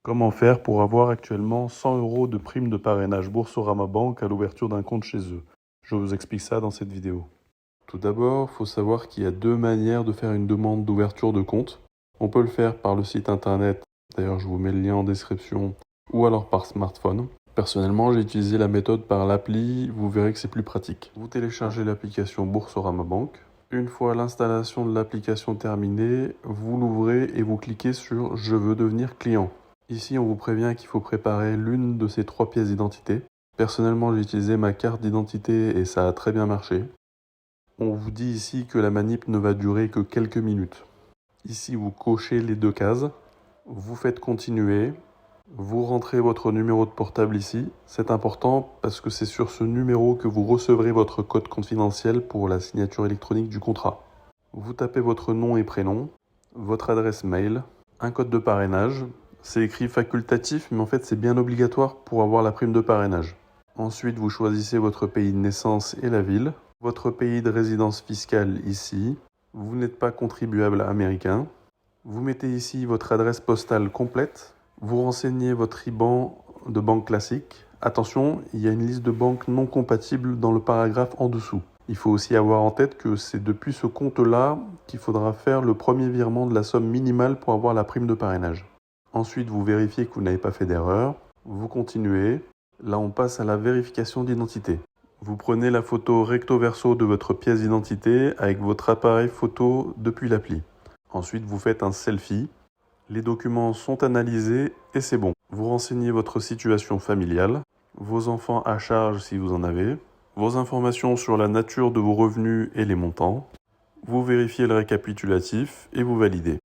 Comment faire pour avoir actuellement 100 € de prime de parrainage Boursorama Bank à l'ouverture d'un compte chez eux? Je vous explique ça dans cette vidéo. Tout d'abord, il faut savoir qu'il y a deux manières de faire une demande d'ouverture de compte. On peut le faire par le site internet, d'ailleurs je vous mets le lien en description, ou alors par smartphone. Personnellement, j'ai utilisé la méthode par l'appli, vous verrez que c'est plus pratique. Vous téléchargez l'application Boursorama Bank. Une fois l'installation de l'application terminée, vous l'ouvrez et vous cliquez sur « Je veux devenir client ». Ici, on vous prévient qu'il faut préparer l'une de ces 3 pièces d'identité. Personnellement, j'ai utilisé ma carte d'identité et ça a très bien marché. On vous dit ici que la manip ne va durer que quelques minutes. Ici, vous cochez les 2 cases, vous faites continuer, vous rentrez votre numéro de portable ici. C'est important parce que c'est sur ce numéro que vous recevrez votre code confidentiel pour la signature électronique du contrat. Vous tapez votre nom et prénom, votre adresse mail, un code de parrainage. C'est écrit facultatif, mais en fait c'est bien obligatoire pour avoir la prime de parrainage. Ensuite, vous choisissez votre pays de naissance et la ville, votre pays de résidence fiscale ici. Vous n'êtes pas contribuable américain. Vous mettez ici votre adresse postale complète. Vous renseignez votre IBAN de banque classique. Attention, il y a une liste de banques non compatibles dans le paragraphe en dessous. Il faut aussi avoir en tête que c'est depuis ce compte-là qu'il faudra faire le premier virement de la somme minimale pour avoir la prime de parrainage. Ensuite, vous vérifiez que vous n'avez pas fait d'erreur. Vous continuez. Là, on passe à la vérification d'identité. Vous prenez la photo recto verso de votre pièce d'identité avec votre appareil photo depuis l'appli. Ensuite, vous faites un selfie. Les documents sont analysés et c'est bon. Vous renseignez votre situation familiale, vos enfants à charge si vous en avez, vos informations sur la nature de vos revenus et les montants. Vous vérifiez le récapitulatif et vous validez.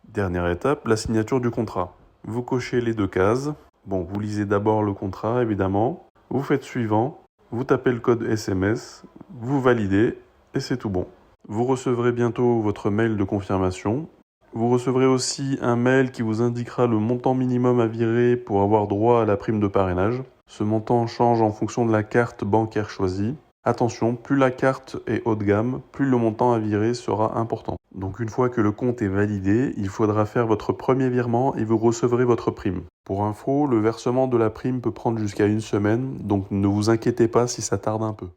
Dernière étape, la signature du contrat. Vous cochez les 2 cases. Bon, vous lisez d'abord le contrat, évidemment. Vous faites suivant. Vous tapez le code SMS. Vous validez et c'est tout bon. Vous recevrez bientôt votre mail de confirmation. Vous recevrez aussi un mail qui vous indiquera le montant minimum à virer pour avoir droit à la prime de parrainage. Ce montant change en fonction de la carte bancaire choisie. Attention, plus la carte est haut de gamme, plus le montant à virer sera important. Donc une fois que le compte est validé, il faudra faire votre premier virement et vous recevrez votre prime. Pour info, le versement de la prime peut prendre jusqu'à 1 semaine, donc ne vous inquiétez pas si ça tarde un peu.